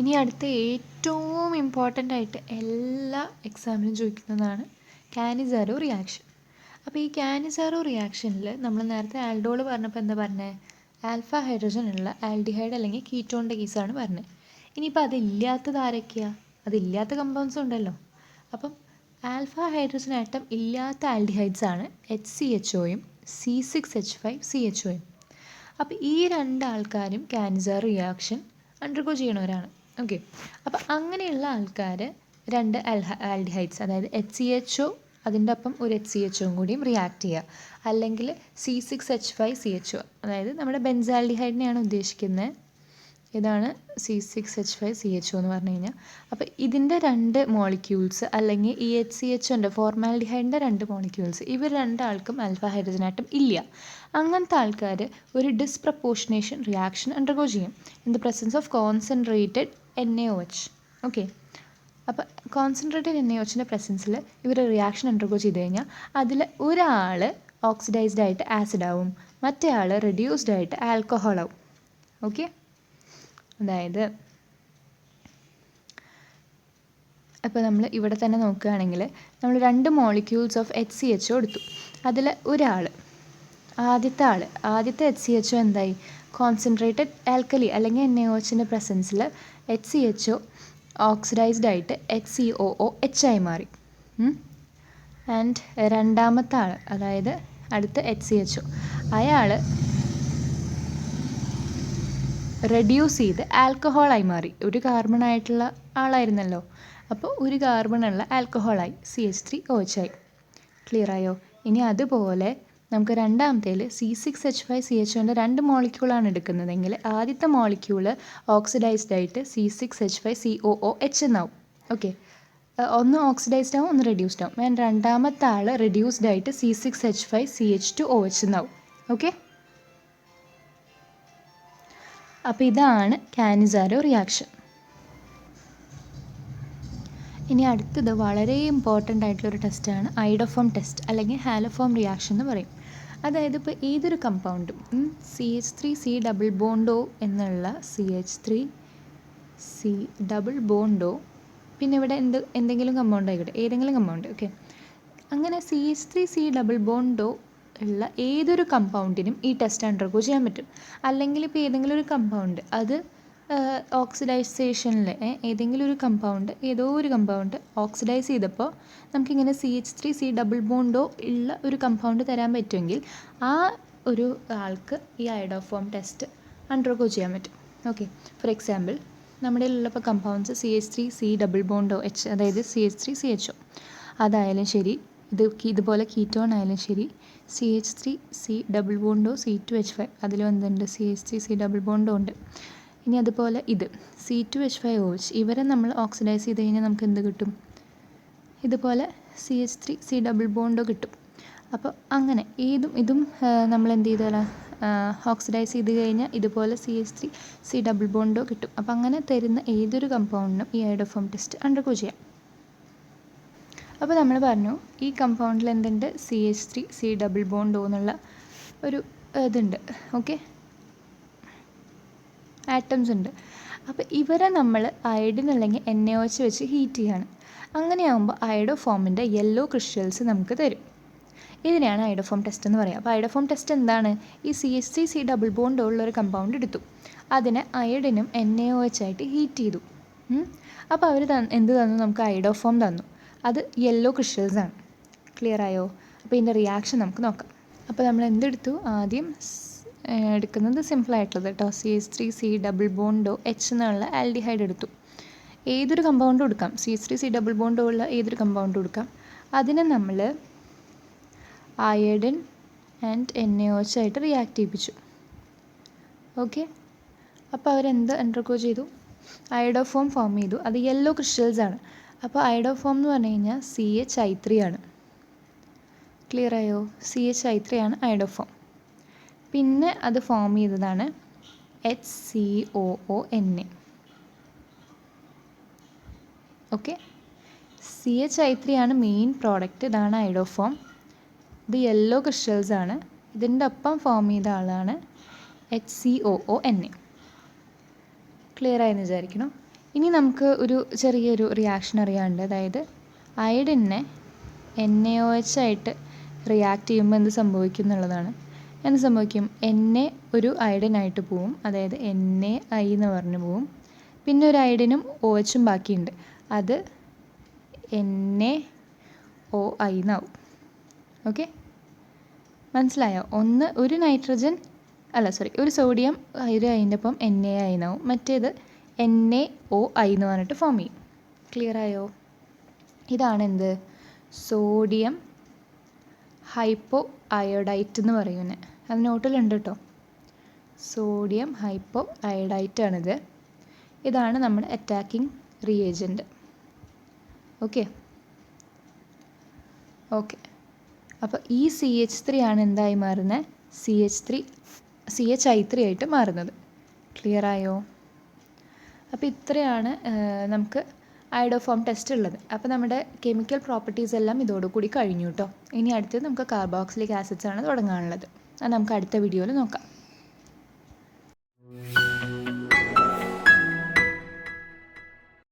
ഇനി അടുത്ത ഏറ്റവും ഇമ്പോർട്ടൻ്റ് ആയിട്ട് എല്ലാ എക്സാമിനും ചോദിക്കുന്നതാണ് കാനിസാരോ റിയാക്ഷൻ. അപ്പോൾ ഈ കാനിസാരോ റിയാക്ഷനിൽ നമ്മൾ നേരത്തെ ആൽഡോൾ പറഞ്ഞപ്പോൾ എന്താ പറഞ്ഞത്? ആൽഫ ഹൈഡ്രജൻ ഉള്ള ആൽഡിഹൈഡ് അല്ലെങ്കിൽ കീറ്റോണിൻ്റെ കേസാണ് പറഞ്ഞത്. ഇനിയിപ്പോൾ അതില്ലാത്തത് ആരൊക്കെയാണ്? അതില്ലാത്ത കമ്പൗണ്ട്സ് ഉണ്ടല്ലോ. അപ്പം ആൽഫ ഹൈഡ്രജൻ ആറ്റം ഇല്ലാത്ത ആൽഡിഹൈഡ്സ് ആണ് HCHOയും C6H5CHOയും. അപ്പോൾ ഈ രണ്ടാൾക്കാരും കാനിസാരോ റിയാക്ഷൻ അണ്ടർഗോ ചെയ്യണവരാണ്. ഓക്കെ, അപ്പോൾ അങ്ങനെയുള്ള ആൾക്കാർ രണ്ട് ആൽഡിഹൈഡ്സ്, അതായത് HCHO അതിൻ്റെ ഒപ്പം ഒരു HCHOയും കൂടിയും റിയാക്ട് ചെയ്യുക, അല്ലെങ്കിൽ C6H5CHO, അതായത് നമ്മുടെ ബെൻസാൽഡിഹൈഡിനെയാണ് ഉദ്ദേശിക്കുന്നത്. ഇതാണ് C6H5CHO എന്ന് പറഞ്ഞു കഴിഞ്ഞാൽ. അപ്പോൾ ഇതിൻ്റെ രണ്ട് മോളിക്യൂൾസ്, അല്ലെങ്കിൽ ഈ HCHOൻ്റെ ഫോർമാൽഡിഹൈഡിൻ്റെ രണ്ട് മോളിക്യൂൾസ്, ഇവർ രണ്ടാൾക്കും ആൽഫ ഹൈഡ്രജൻ ആറ്റം ഇല്ല. അങ്ങനത്തെ ആൾക്കാർ ഒരു ഡിസ്പ്രപ്പോർഷനേഷൻ റിയാക്ഷൻ അണ്ടർഗോ ചെയ്യും in the presence of concentrated NaOH. Okay, അപ്പോൾ കോൺസെൻട്രേറ്റഡ് NaOHൻ്റെ പ്രസൻസിൽ ഇവർ റിയാക്ഷൻ അണ്ടർഗോ ചെയ്ത് കഴിഞ്ഞാൽ അതിൽ ഒരാൾ ഓക്സിഡൈസ്ഡ് ആയിട്ട് ആസിഡ് ആവും, മറ്റേ ആൾ റെഡ്യൂസ്ഡ് ആയിട്ട് ആൽക്കഹോൾ ആവും. ഓക്കെ, അതായത് അപ്പോൾ നമ്മൾ ഇവിടെ തന്നെ നോക്കുകയാണെങ്കിൽ നമ്മൾ രണ്ട് മോളിക്യൂൾസ് ഓഫ് HCHO എടുത്തു. അതിൽ ഒരാൾ, ആദ്യത്തെ HCHO എന്തായി? കോൺസെൻട്രേറ്റഡ് ആൽക്കലി അല്ലെങ്കിൽ NaOHൻ്റെ പ്രസൻസിൽ HCHO ഓക്സിഡൈസ്ഡ് ആയിട്ട് HCOOH ആയി മാറി. ആൻഡ് രണ്ടാമത്തെ ആൾ, അതായത് അടുത്ത HCHO, അയാൾ റെഡ്യൂസ് ചെയ്ത് ആൽക്കഹോളായി മാറി. ഒരു കാർബണായിട്ടുള്ള ആളായിരുന്നല്ലോ, അപ്പോൾ ഒരു കാർബണുള്ള ആൽക്കഹോളായി CH3OH ആയി. ക്ലിയർ ആയോ? ഇനി അതുപോലെ നമുക്ക് രണ്ടാമത്തേൽ C6H5CHOൻ്റെ രണ്ട് മോളിക്യൂളാണ് എടുക്കുന്നതെങ്കിൽ ആദ്യത്തെ മോളിക്യൂള് ഓക്സിഡൈസ്ഡ് ആയിട്ട് C6H5COOH എന്നാവും. ഓക്കെ, ഒന്ന് ഓക്സിഡൈസ്ഡ് ആവും, ഒന്ന് റെഡ്യൂസ്ഡ് ആവും. ആൻഡ് രണ്ടാമത്തെ ആൾ റെഡ്യൂസ്ഡ് ആയിട്ട് C6H5CH2OH എന്നാവും. ഓക്കെ, അപ്പോൾ ഇതാണ് കാനിസാരോ റിയാക്ഷൻ. ഇനി അടുത്തത് വളരെ ഇമ്പോർട്ടൻ്റ് ആയിട്ടുള്ളൊരു ടെസ്റ്റാണ് ഐഡോഫോം ടെസ്റ്റ്, അല്ലെങ്കിൽ ഹാലോഫോം റിയാക്ഷൻ എന്ന് പറയും. അതായത് ഇപ്പോൾ ഏതൊരു കമ്പൗണ്ടും CH3C ഡബിൾ ബോണ്ടോ എന്നുള്ള CH3C ഡബിൾ ബോണ്ടോ, പിന്നെ ഇവിടെ എന്തെങ്കിലും കമ്പൗണ്ട് ആയിക്കോട്ടെ, ഏതെങ്കിലും കമ്പൗണ്ട്. ഓക്കെ, അങ്ങനെ CH3C ഡബിൾ ബോണ്ടോ ഉള്ള ഏതൊരു കമ്പൗണ്ടിനും ഈ ടെസ്റ്റ് അണ്ടർഗോ ചെയ്യാൻ പറ്റും. അല്ലെങ്കിൽ ഇപ്പോൾ ഏതെങ്കിലും ഒരു കമ്പൗണ്ട് അത് ഓക്സിഡൈസേഷനിൽ ഏതെങ്കിലും ഒരു കമ്പൗണ്ട്, ഏതോ ഒരു കമ്പൗണ്ട് ഓക്സിഡൈസ് ചെയ്തപ്പോൾ നമുക്കിങ്ങനെ CH3C ഡബിൾ ബോണ്ടോ ഉള്ള ഒരു കമ്പൗണ്ട് തരാൻ പറ്റുമെങ്കിൽ ആ ഒരു ആൾക്ക് ഈ ഐഡോഫോം ടെസ്റ്റ് അണ്ടർഗോ ചെയ്യാൻ പറ്റും. ഓക്കെ, ഫോർ എക്സാമ്പിൾ നമ്മുടെ ഉള്ളപ്പോൾ കമ്പൗണ്ട്സ് CH3C ഡബിൾ ബോണ്ടോ H, അതായത് CH3CHO അതായാലും ശരി, ഇതുപോലെ കീറ്റോൺ ആയാലും ശരി, CH3C ഡബിൾ ബോണ്ടോ C2H5, അതിലും എന്തുണ്ട്? CH3C ഡബിൾ ബോണ്ടോ ഉണ്ട്. ഇനി അതുപോലെ ഇത് C2H5OH, ഇവരെ നമ്മൾ ഓക്സിഡൈസ് ചെയ്ത് കഴിഞ്ഞാൽ നമുക്ക് എന്ത് കിട്ടും? ഇതുപോലെ CH3C ഡബിൾ ബോണ്ടോ കിട്ടും. അപ്പോൾ അങ്ങനെ ഇതും നമ്മൾ എന്ത് ചെയ്താൽ ഓക്സിഡൈസ് ചെയ്ത് കഴിഞ്ഞാൽ ഇതുപോലെ CH3C ഡബിൾ ബോണ്ടോ കിട്ടും. അപ്പോൾ അങ്ങനെ തരുന്ന ഏതൊരു കമ്പൗണ്ടിനും ഈ ഐഡോഫോം ടെസ്റ്റ് അണ്ടർഗോ ചെയ്യാം. അപ്പോൾ നമ്മൾ പറഞ്ഞു ഈ കമ്പൗണ്ടിൽ എന്തുണ്ട്? CH3C ഡബിൾ ബോണ്ടോ എന്നുള്ള ഒരു ഇതുണ്ട്. ഓക്കെ, ആറ്റംസ് ഉണ്ട്. അപ്പോൾ ഇവരെ നമ്മൾ അയഡിൻ അല്ലെങ്കിൽ NaOH വെച്ച് ഹീറ്റ് ചെയ്യാണ്. അങ്ങനെയാകുമ്പോൾ ഐഡോഫോമിൻ്റെ യെല്ലോ ക്രിസ്റ്റൽസ് നമുക്ക് തരും. ഇതിനെയാണ് ഐഡോഫോം ടെസ്റ്റ് എന്ന് പറയുക. അപ്പോൾ ഐഡോഫോം ടെസ്റ്റ് എന്താണ്? ഈ CH3C ഡബിൾ ബോണ്ട് ഉള്ളൊരു കമ്പൗണ്ട് എടുത്തു, അതിനെ അയഡിനും NaOH ആയിട്ട് ഹീറ്റ് ചെയ്തു. അപ്പോൾ അവർ എന്ത് തന്നു? നമുക്ക് ഐഡോഫോം തന്നു. അത് യെല്ലോ ക്രിസ്റ്റൽസ് ആണ്. ക്ലിയർ ആയോ? അപ്പോൾ ഇതിൻ്റെ റിയാക്ഷൻ നമുക്ക് നോക്കാം. അപ്പോൾ നമ്മൾ എന്തെടുത്തു? ആദ്യം എടുക്കുന്നത് സിമ്പിളായിട്ടുള്ളത് കേട്ടോ, CH3C ഡബിൾ ബോണ്ടോ H എന്നുള്ള ആൽഡിഹൈഡ് എടുത്തു. ഏതൊരു കമ്പൗണ്ടും എടുക്കാം, CH3C ഡബിൾ ബോണ്ടോ ഉള്ള ഏതൊരു കമ്പൗണ്ടും എടുക്കാം. അതിനെ നമ്മൾ അയഡിൻ ആൻഡ് NaOH ആയിട്ട് റിയാക്ട് ചെയ്യിപ്പിച്ചു. ഓക്കെ, അപ്പോൾ അവരെന്ത് അണ്ടർഗോ ചെയ്തു? ഐഡോഫോം ഫോം ചെയ്തു. അത് യെല്ലോ ക്രിസ്റ്റൽസ് ആണ്. അപ്പോൾ ഐഡോഫോം എന്ന് പറഞ്ഞു കഴിഞ്ഞാൽ CHI3 ആണ്. ക്ലിയർ ആയോ? CHI3 ആണ് ഐഡോഫോം. പിന്നെ അത് ഫോം ചെയ്തതാണ് HCOONA. ഓക്കെ, CHI3 ആണ് മെയിൻ പ്രോഡക്റ്റ്. ഇതാണ് ഐഡോഫോം. ഇത് യെല്ലോ ക്രിസ്റ്റൽസ് ആണ്. ഇതിൻ്റെ ഒപ്പം ഫോം ചെയ്ത ആളാണ് HCOONA. ക്ലിയർ ആയെന്ന് വിചാരിക്കണം. ഇനി നമുക്ക് ഒരു ചെറിയൊരു റിയാക്ഷൻ അറിയാനുണ്ട്. അതായത് അയഡിനെ NaOH ആയിട്ട് റിയാക്ട് ചെയ്യുമ്പോൾ എന്ത് സംഭവിക്കും എന്നുള്ളതാണ്. എന്ത് സംഭവിക്കും? Na ഒരു അയഡിനായിട്ട് പോവും, അതായത് NaI എന്ന് പറഞ്ഞു പോവും. പിന്നെ ഒരു അയഡിനും OHും ബാക്കിയുണ്ട്, അത് NaOI എന്നാവും. ഓക്കെ, മനസ്സിലായോ? ഒരു നൈട്രജൻ ഒരു സോഡിയം അതിൻ്റെ ഒപ്പം NaI എന്നാവും, മറ്റേത് NaOI എന്ന് പറഞ്ഞിട്ട് ഫോം ചെയ്യും. ക്ലിയർ ആയോ? ഇതാണ് എന്ത്? സോഡിയം ഹൈപ്പോ അയോഡൈറ്റ് എന്ന് പറയുന്നത്. അത് നോട്ടിലുണ്ട് കേട്ടോ. സോഡിയം ഹൈപ്പോ അയോഡൈറ്റാണിത്. ഇതാണ് നമ്മുടെ അറ്റാക്കിംഗ് റിയേജൻറ്റ്. ഓക്കെ, അപ്പോൾ ഈ CH3 ആണ് എന്തായി മാറുന്നത്? CHI3 ആയിട്ട് മാറുന്നത്. ക്ലിയർ ആയോ? അപ്പോൾ ഇത്രയാണ് നമുക്ക് അയോഡോഫോം ടെസ്റ്റ് ഉള്ളത്. അപ്പോൾ നമ്മുടെ കെമിക്കൽ പ്രോപ്പർട്ടീസ് എല്ലാം ഇതോടുകൂടി കഴിഞ്ഞു കേട്ടോ. ഇനി അടുത്തത് നമുക്ക് കാർബോക്സിലിക് ആസിഡ്സ് ആണ് തുടങ്ങാനുള്ളത്. അത് നമുക്ക് അടുത്ത വീഡിയോയിൽ നോക്കാം.